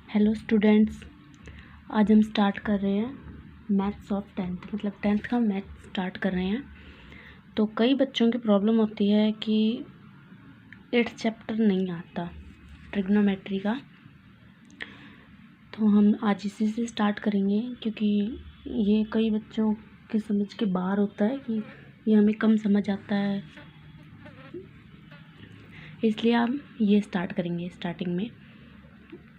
Hello students, आज हम start कर रहे हैं मैथ्स ऑफ टेंथ, मतलब टेंथ का मैथ्स स्टार्ट कर रहे हैं। तो कई बच्चों की प्रॉब्लम होती है कि 8th चैप्टर नहीं आता ट्रिग्नोमेट्री का। तो हम आज इसी से स्टार्ट करेंगे, क्योंकि ये कई बच्चों की समझ के बाहर होता है कि ये हमें कम समझ आता है, इसलिए हम ये स्टार्ट करेंगे स्टार्टिंग में।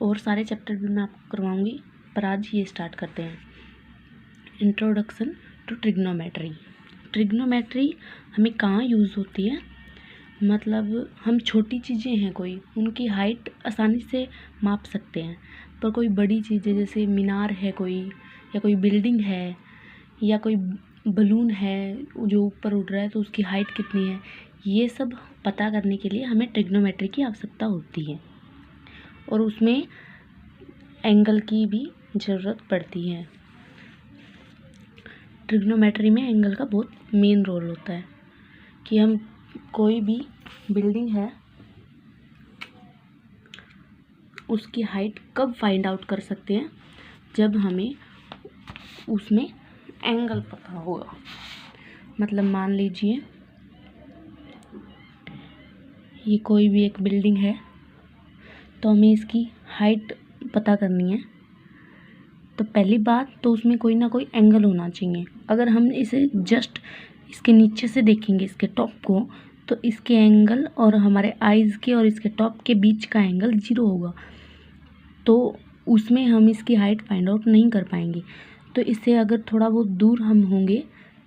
और सारे चैप्टर भी मैं आपको करवाऊंगी, पर आज ये स्टार्ट करते हैं। Introduction to trigonometry. ट्रिग्नोमेट्री हमें कहाँ यूज़ होती है, मतलब हम छोटी चीज़ें हैं कोई, उनकी हाइट आसानी से माप सकते हैं। पर कोई बड़ी चीज़ें जैसे मीनार है कोई, या कोई बिल्डिंग है, या कोई बलून है जो ऊपर उड़ रहा है, तो उसकी हाइट कितनी है, ये सब पता करने के लिए हमें ट्रिग्नोमेट्री की आवश्यकता होती है। और उसमें एंगल की भी ज़रूरत पड़ती है। ट्रिग्नोमेट्री में एंगल का बहुत मेन रोल होता है कि हम कोई भी बिल्डिंग है उसकी हाइट कब फाइंड आउट कर सकते हैं, जब हमें उसमें एंगल पता होगा। मतलब मान लीजिए ये कोई भी एक बिल्डिंग है, तो हमें इसकी हाइट पता करनी है। तो पहली बात तो उसमें कोई ना कोई एंगल होना चाहिए। अगर हम इसे जस्ट इसके नीचे से देखेंगे, इसके टॉप को, तो इसके एंगल और हमारे आइज़ के और इसके टॉप के बीच का एंगल 0 होगा, तो उसमें हम इसकी हाइट फाइंड आउट नहीं कर पाएंगे। तो इससे अगर थोड़ा बहुत दूर हम होंगे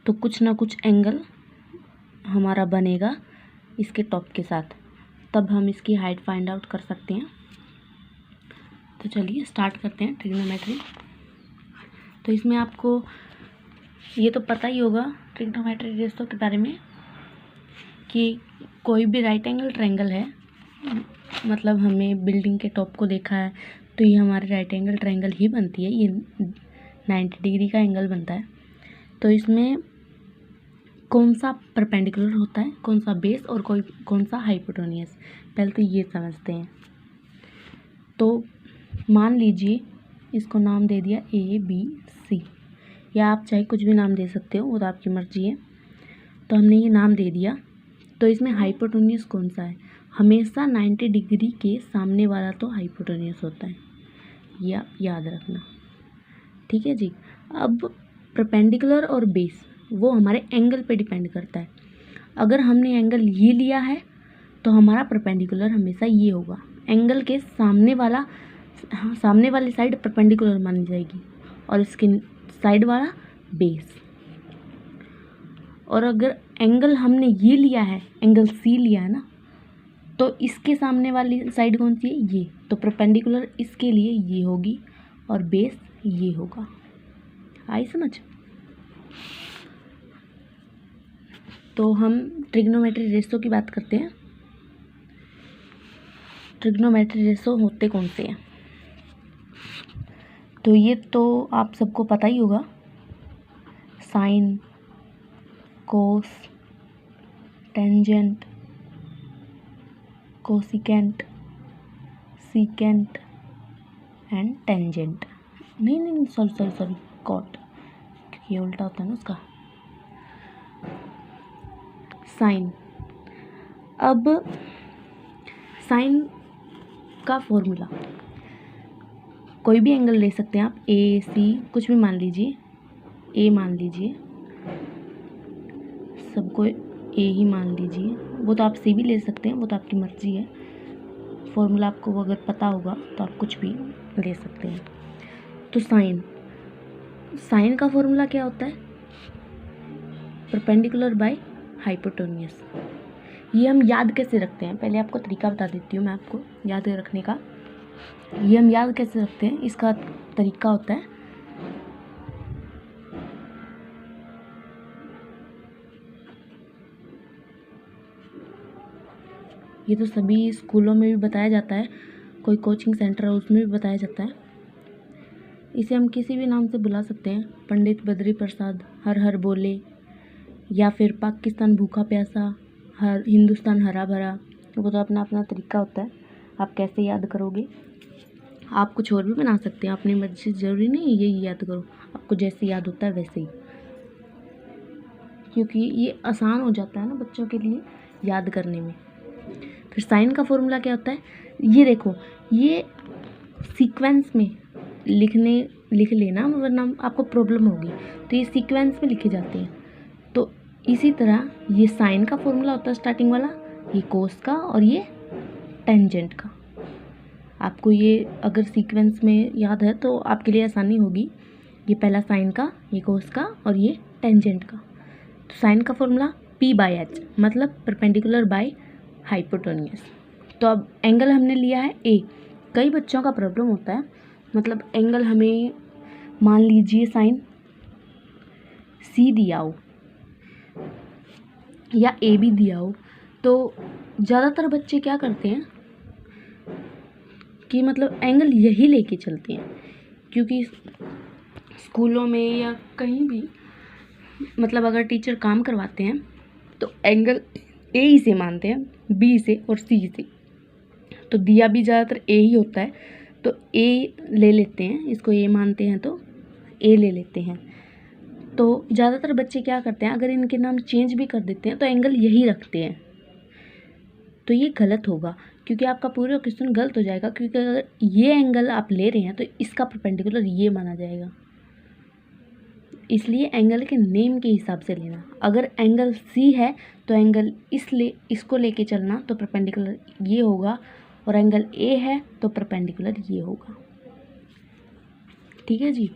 तो कुछ ना कुछ एंगल हमारा बनेगा इसके टॉप के साथ, तब हम इसकी हाइट फाइंड आउट कर सकते हैं। तो चलिए स्टार्ट करते हैं ट्रिग्नोमेट्री। तो इसमें आपको ये तो पता ही होगा ट्रिग्नोमेट्री रेशो के बारे में कि कोई भी राइट एंगल ट्रायंगल है, मतलब हमें बिल्डिंग के टॉप को देखा है तो ये हमारे राइट एंगल ट्रायंगल ही बनती है, ये 90 डिग्री का एंगल बनता है। तो इसमें कौन सा परपेंडिकुलर होता है, कौन सा बेस और कौन सा हाइपोटेन्यूज, पहले तो ये समझते हैं। तो मान लीजिए इसको नाम दे दिया ABC, या आप चाहे कुछ भी नाम दे सकते हो, वो तो आपकी मर्जी है। तो हमने ये नाम दे दिया। तो इसमें हाइपोटेन्यूज कौन सा है, हमेशा 90 डिग्री के सामने वाला तो हाइपोटेन्यूज होता है, या याद रखना, ठीक है जी। अब परपेंडिकुलर और बेस वो हमारे एंगल पे डिपेंड करता है। अगर हमने एंगल ये लिया है तो हमारा परपेंडिकुलर हमेशा ये होगा, एंगल के सामने वाली साइड परपेंडिकुलर मानी जाएगी और इसके साइड वाला बेस। और अगर एंगल हमने ये लिया है, एंगल C लिया है ना, तो इसके सामने वाली साइड कौन सी है, ये, तो परपेंडिकुलर इसके लिए ये होगी और बेस ये होगा। आई समझ? तो हम ट्रिग्नोमेट्री रेशो की बात करते हैं। ट्रिग्नोमेट्री रेशो होते कौन से हैं, तो ये तो आप सबको पता ही होगा, sine, cos, tangent, cosecant, secant and tangent. नहीं, सॉरी, कॉट, क्योंकि ये उल्टा होता है ना उसका। साइन, अब साइन का फॉर्मूला, कोई भी एंगल ले सकते हैं आप, AC कुछ भी मान लीजिए, A मान लीजिए, सबको A ही मान लीजिए, वो तो आप C भी ले सकते हैं, वो तो आपकी मर्जी है। फॉर्मूला आपको अगर पता होगा तो आप कुछ भी ले सकते हैं। तो साइन का फॉर्मूला क्या होता है, परपेंडिकुलर बाय हाइपोटेन्यूज। ये हम याद कैसे रखते हैं, पहले आपको तरीका बता देती हूँ मैं आपको याद रखने का। ये हम याद कैसे रखते हैं, इसका तरीका होता है, ये तो सभी स्कूलों में भी बताया जाता है, कोई कोचिंग सेंटर है उसमें भी बताया जाता है। इसे हम किसी भी नाम से बुला सकते हैं, पंडित बद्री प्रसाद हर हर बोले, या फिर पाकिस्तान भूखा प्यासा, हिंदुस्तान हरा भरा, वो तो अपना अपना तरीका होता है, आप कैसे याद करोगे। आप कुछ और भी बना सकते हैं, अपनी मर्जी से, ज़रूरी नहीं यही याद करो, आपको जैसे याद होता है वैसे ही, क्योंकि ये आसान हो जाता है ना बच्चों के लिए याद करने में। फिर साइन का फॉर्मूला क्या होता है, ये देखो, ये सीक्वेंस में लिख लेना, वरना आपको प्रॉब्लम होगी। तो ये सीक्वेंस में लिखे जाते हैं। तो इसी तरह ये साइन का फॉर्मूला होता है स्टार्टिंग वाला, ये कोस का, और ये टेंजेंट का। आपको ये अगर सीक्वेंस में याद है तो आपके लिए आसानी होगी। ये पहला साइन का, ये कोस का, और ये टेंजेंट का। तो साइन का फॉर्मूला P/H, मतलब परपेंडिकुलर बाय हाइपोटेन्यूज। तो अब एंगल हमने लिया है A। कई बच्चों का प्रॉब्लम होता है, मतलब एंगल हमें मान लीजिए साइन C दिया हो या AB दिया हो, तो ज़्यादातर बच्चे क्या करते हैं कि मतलब एंगल यही लेके चलते हैं, क्योंकि स्कूलों में या कहीं भी मतलब अगर टीचर काम करवाते हैं तो एंगल A ही से मानते हैं, B से और C से। तो दिया भी ज़्यादातर A ही होता है, तो A ले लेते हैं, इसको A मानते हैं तो A ले लेते हैं। तो ज़्यादातर बच्चे क्या करते हैं, अगर इनके नाम चेंज भी कर देते हैं तो एंगल यही रखते हैं। तो ये गलत होगा, क्योंकि आपका पूरा क्वेश्चन गलत हो जाएगा, क्योंकि अगर ये एंगल आप ले रहे हैं तो इसका परपेंडिकुलर ये माना जाएगा। इसलिए एंगल के नेम के हिसाब से लेना। अगर एंगल C है तो एंगल इसको लेके चलना, तो परपेंडिकुलर ये होगा, और एंगल A है तो परपेंडिकुलर ये होगा। ठीक है जी।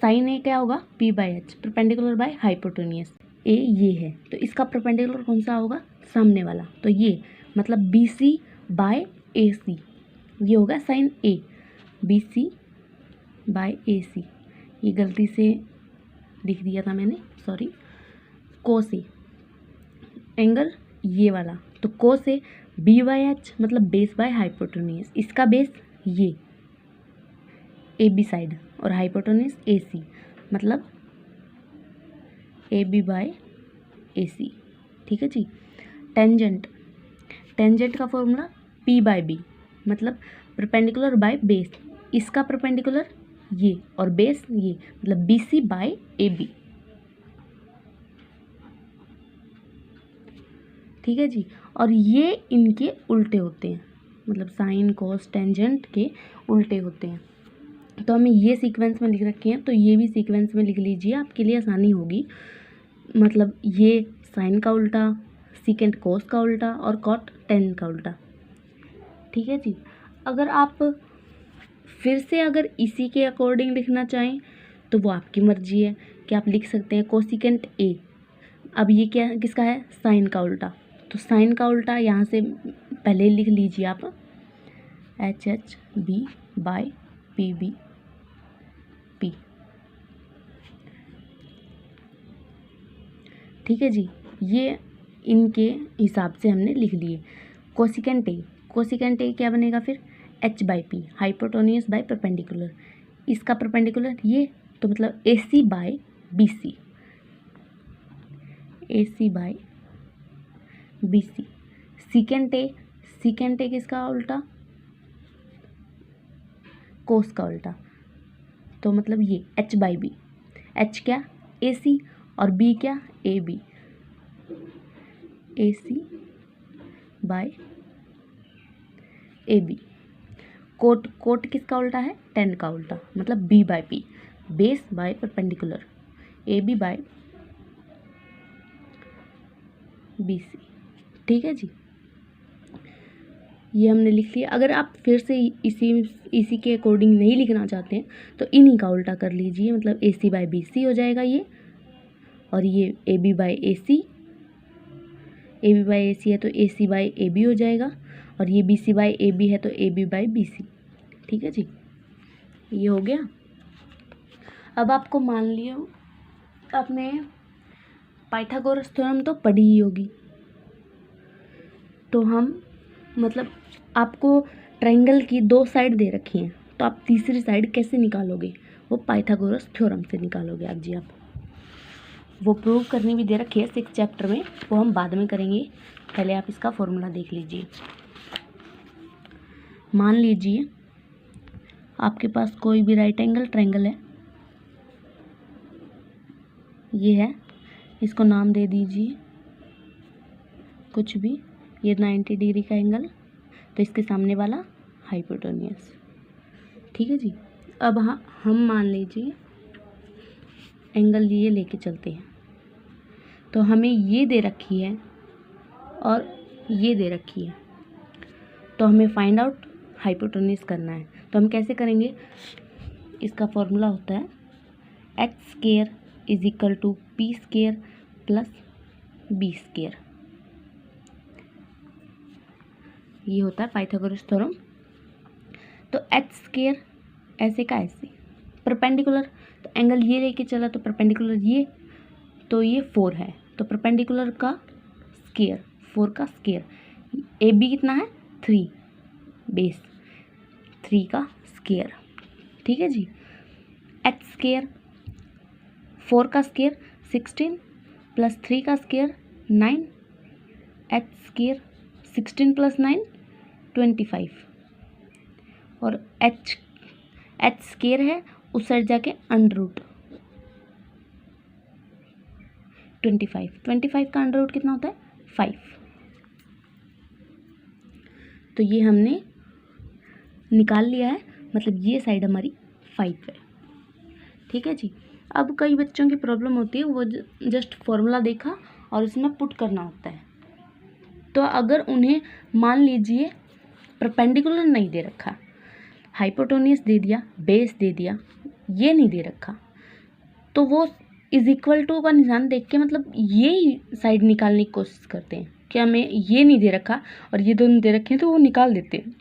साइन A क्या होगा, P/H, perpendicular by hypotenuse. A ये है तो इसका परपेंडिकुलर कौन सा होगा, सामने वाला। तो ये मतलब BC/AC, ये होगा साइन A, BC/AC। ये गलती से लिख दिया था मैंने, सॉरी। कोस A, एंगल ये वाला, तो कोस A B/H, मतलब बेस बाय हाइपोटेन्यूज। इसका बेस ये AB साइड, और हाइपोटेन्यूज AC, मतलब AB/AC। ठीक है जी। टेंजेंट का फॉर्मूला P/B, मतलब परपेंडिकुलर बाय बेस। इसका परपेंडिकुलर ये और बेस ये, मतलब BC/AB। ठीक है जी। और ये इनके उल्टे होते हैं, मतलब साइन कोस टेंजेंट के उल्टे होते हैं। तो हमें ये सीक्वेंस में लिख रखे हैं, तो ये भी सीक्वेंस में लिख लीजिए, आपके लिए आसानी होगी। मतलब ये साइन का उल्टा, सीकेंट कोस का उल्टा, और कॉट टेन का उल्टा। ठीक है जी। अगर आप फिर से अगर इसी के अकॉर्डिंग लिखना चाहें तो वो आपकी मर्जी है कि आप लिख सकते हैं कोसिकेंट A। अब ये क्या किसका है, साइन का उल्टा। तो साइन का उल्टा यहाँ से पहले लिख लीजिए आप, HHB/PB। ठीक है जी। ये इनके हिसाब से हमने लिख लिए। कोसिकेंट A क्या बनेगा फिर, H/P, हाइपोटेन्यूज बाय परपेंडिकुलर। इसका परपेंडिकुलर ये, तो मतलब AC/BC, AC/BC। सीकेंट A किसका उल्टा, कोस का उल्टा, तो मतलब ये H/B। H क्या, AC, और B क्या, AB, AC/AB। कोट किसका उल्टा है, टेन का उल्टा, मतलब B/P, base by perpendicular, AB/BC। ठीक है जी। ये हमने लिख लिया। अगर आप फिर से इसी के अकॉर्डिंग नहीं लिखना चाहते हैं तो इन्हीं का उल्टा कर लीजिए, मतलब AC/BC हो जाएगा ये, और ये AB/AC है तो AC/AB हो जाएगा, और ये BC/AB है तो AB/BC। ठीक है जी, ये हो गया। अब आपको मान लिया आपने पाइथागोरस थ्योरम तो पढ़ी ही होगी, तो हम मतलब आपको ट्रायंगल की दो साइड दे रखी हैं, तो आप तीसरी साइड कैसे निकालोगे, वो पाइथागोरस थ्योरम से निकालोगे आप जी। आप वो प्रूव करनी भी दे रखी है 6th चैप्टर में, वो हम बाद में करेंगे, पहले आप इसका फॉर्मूला देख लीजिए। मान लीजिए आपके पास कोई भी राइट एंगल ट्रायंगल है, ये है, इसको नाम दे दीजिए कुछ भी, ये 90 डिग्री का एंगल, तो इसके सामने वाला हाइपोटेन्यूज। ठीक है जी। अब हम मान लीजिए एंगल ये लेके चलते हैं, तो हमें ये दे रखी है और ये दे रखी है, तो हमें फाइंड आउट हाइपोटेन्यूज करना है। तो हम कैसे करेंगे, इसका फॉर्मूला होता है x square is equal to P square plus B square, ये होता है पाइथागोरस थ्योरम। तो एक्स स्क्वायर ऐसे का ऐसे, परपेंडिकुलर, तो एंगल ये लेके चला तो परपेंडिकुलर ये, तो ये 4 है, तो परपेंडिकुलर का स्क्वायर, 4 का स्क्वायर, ए बी कितना है 3, बेस 3 का स्क्वायर। ठीक है जी। एक्स स्क्वायर 4 का स्क्वायर 16 प्लस 3 का स्क्वायर 9, एक्स स्क्वायर 16 प्लस 9 25, और एच स्क्वायर है उस साइड जाके अंडर रूट 25 का अंडर रूट कितना होता है 5। तो ये हमने निकाल लिया है, मतलब ये साइड हमारी 5 है। ठीक है जी। अब कई बच्चों की प्रॉब्लम होती है, वो जस्ट फॉर्मूला देखा और उसमें पुट करना होता है। तो अगर उन्हें मान लीजिए परपेंडिकुलर नहीं दे रखा, हाइपोटेन्यूज दे दिया, बेस दे दिया, ये नहीं दे रखा, तो वो इज इक्वल टू का निशान देख के मतलब ये साइड निकालने की कोशिश करते हैं कि हमें ये नहीं दे रखा और ये दोनों दे रखे हैं, तो वो निकाल देते हैं।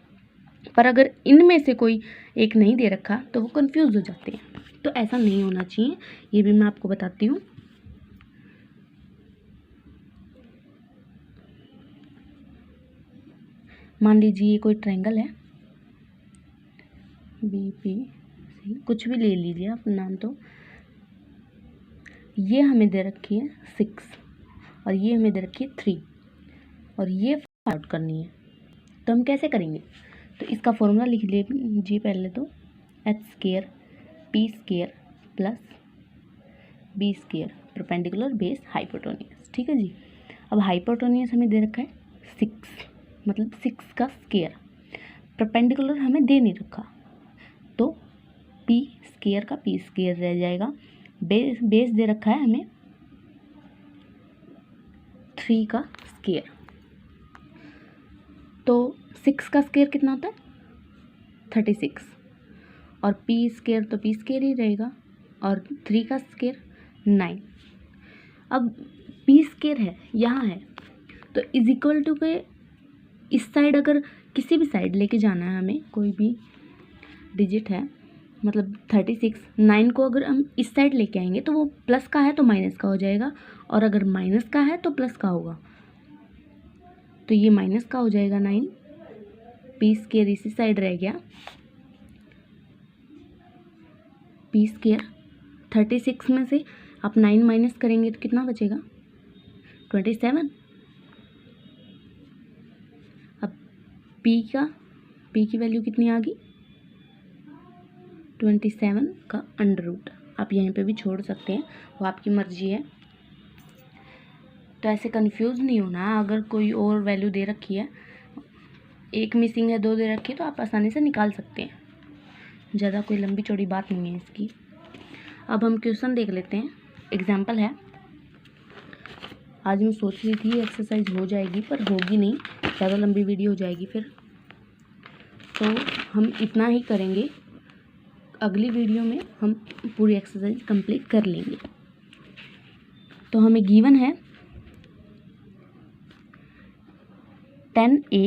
पर अगर इनमें से कोई एक नहीं दे रखा तो वो कंफ्यूज हो जाते हैं। तो ऐसा नहीं होना चाहिए, ये भी मैं आपको बताती हूँ। मान लीजिए ये कोई ट्रायंगल है, बी पी सी, कुछ भी ले लीजिए आप नाम, तो ये हमें दे रखी है 6 और ये हमें दे रखी है 3 और ये फाइंड आउट करनी है। तो हम कैसे करेंगे, तो इसका फॉर्मूला लिख लीजिए पहले, तो H square P square plus B square, perpendicular base hypotenuse. ठीक है जी। अब हाइपोटेन्यूज हमें दे रखा है 6, मतलब 6 का स्क्वायर, परपेंडिकुलर हमें दे नहीं रखा, तो पी स्क्वायर का पी स्क्वायर रह जाएगा। बेस दे रखा है हमें 3 का स्क्वायर, तो 6 का स्क्वायर कितना होता है 36, और पी स्क्वायर तो पी स्क्वायर ही रहेगा, और 3 का स्क्वायर 9। अब पी स्क्वायर है यहाँ है, तो इज इक्वल टू पे इस साइड अगर किसी भी साइड लेके जाना है हमें, कोई भी डिजिट है, मतलब 36, 9 को अगर हम इस साइड लेके आएंगे तो वो प्लस का है तो माइनस का हो जाएगा, और अगर माइनस का है तो प्लस का होगा, तो ये माइनस का हो जाएगा 9, पी स्क्वायर इसी साइड रह गया, पी स्क्वायर 36 में से आप 9 माइनस करेंगे तो कितना बचेगा 27। अब पी की वैल्यू कितनी आ गई 27 का अंडर रूट, आप यहीं पे भी छोड़ सकते हैं, वो आपकी मर्जी है। तो ऐसे कंफ्यूज नहीं होना है, अगर कोई और वैल्यू दे रखी है, एक मिसिंग है 2 दे रखी है, तो आप आसानी से निकाल सकते हैं, ज़्यादा कोई लंबी चौड़ी बात नहीं है इसकी। अब हम क्वेश्चन देख लेते हैं, एग्जाम्पल है। आज मैं सोच रही थी एक्सरसाइज हो जाएगी पर होगी नहीं, ज़्यादा लंबी वीडियो हो जाएगी फिर, तो हम इतना ही करेंगे, अगली वीडियो में हम पूरी एक्सरसाइज कंप्लीट कर लेंगे। तो हमें गिवन है 10a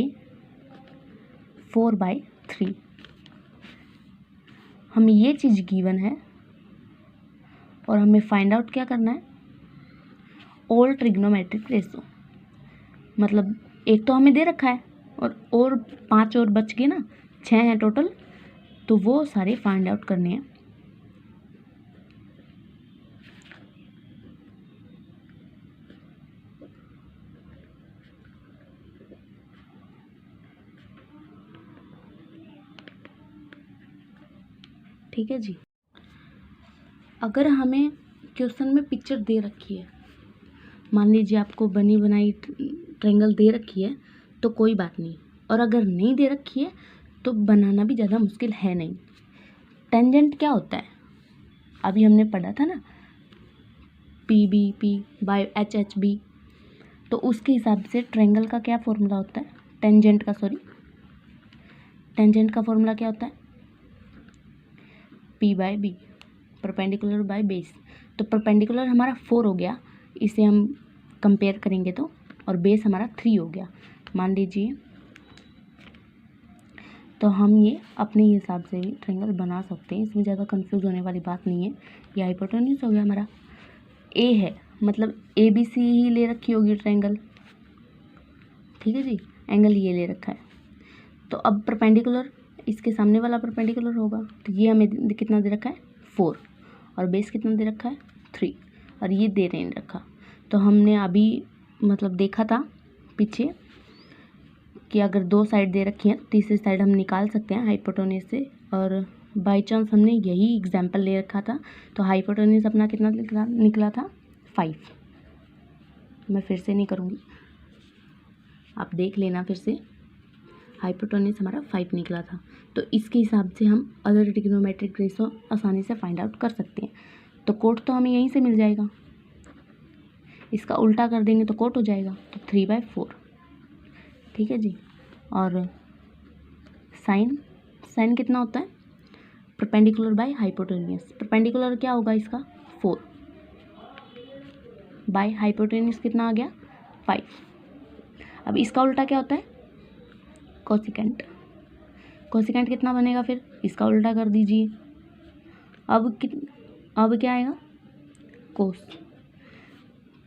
4/3, हमें ये चीज़ गिवन है और हमें फाइंड आउट क्या करना है, ऑल ट्रिग्नोमेट्रिक रेशो, मतलब एक तो हमें दे रखा है और 5 और बच गए ना, 6 हैं टोटल, तो वो सारे फाइंड आउट करने हैं। ठीक है जी। अगर हमें क्वेश्चन में पिक्चर दे रखी है, मान लीजिए आपको बनी बनाई ट्रायंगल दे रखी है तो कोई बात नहीं, और अगर नहीं दे रखी है तो बनाना भी ज़्यादा मुश्किल है नहीं। टेंजेंट क्या होता है, अभी हमने पढ़ा था ना, P B P by H H B, तो उसके हिसाब से ट्रायंगल का क्या फॉर्मूला होता है, टेंजेंट का फॉर्मूला क्या होता है, P by B, perpendicular by base. तो परपेंडिकुलर हमारा 4 हो गया, इसे हम कंपेयर करेंगे तो, और बेस हमारा 3 हो गया मान लीजिए। तो हम ये अपने हिसाब से भी ट्रायंगल बना सकते हैं, इसमें ज़्यादा कंफ्यूज होने वाली बात नहीं है। ये हाइपोटेन्यूज हो गया हमारा, ए है मतलब ए बी सी ही ले रखी होगी ट्रायंगल, ठीक है जी, एंगल ये ले रखा है। तो अब परपेंडिकुलर, इसके सामने वाला परपेंडिकुलर होगा, तो ये हमें कितना दे रखा है 4, और बेस कितना दे रखा है 3, और ये दे नहीं रखा। तो हमने अभी मतलब देखा था पीछे कि अगर 2 साइड दे रखी हैं, तीसरी साइड हम निकाल सकते हैं हाइपोटेन्यूज से, और बाई चांस हमने यही एग्जाम्पल ले रखा था, तो हाइपोटेन्यूज अपना कितना निकला था 5। मैं फिर से नहीं करूँगी, आप देख लेना फिर से, हाइपोटेन्यूज हमारा 5 निकला था। तो इसके हिसाब से हम अदर ट्रिग्नोमेट्रिक रेशो आसानी से फाइंड आउट कर सकते हैं। तो कोट तो हमें यहीं से मिल जाएगा, इसका उल्टा कर देंगे तो कोट हो जाएगा, तो 3/4, ठीक है जी। और साइन कितना होता है, परपेंडिकुलर बाय हाइपोटेन्यूज, परपेंडिकुलर क्या होगा इसका 4, बाय हाइपोटेन्यूज कितना आ गया 5। अब इसका उल्टा क्या होता है कोसिकेंट, कोसिकेंट कितना बनेगा, फिर इसका उल्टा कर दीजिए। अब क्या आएगा कोस,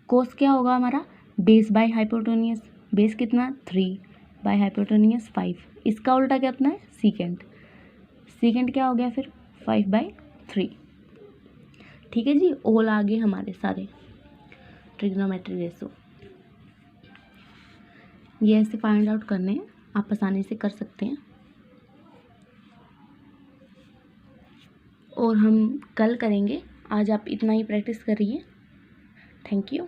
कोस क्या होगा हमारा बेस बाय हाइपोटेन्यूज, बेस कितना 3 बाय हाइपोटेन्यूज 5, इसका उल्टा कितना है सीकेंट, सीकेंट क्या हो गया फिर 5/3, ठीक है जी। ऑल आ गए हमारे सारे ट्रिग्नोमेट्री रेशो, ये ऐसे फाइंड आउट करने हैं, आप आसानी से कर सकते हैं। और हम कल करेंगे, आज आप इतना ही प्रैक्टिस करिए। Thank you.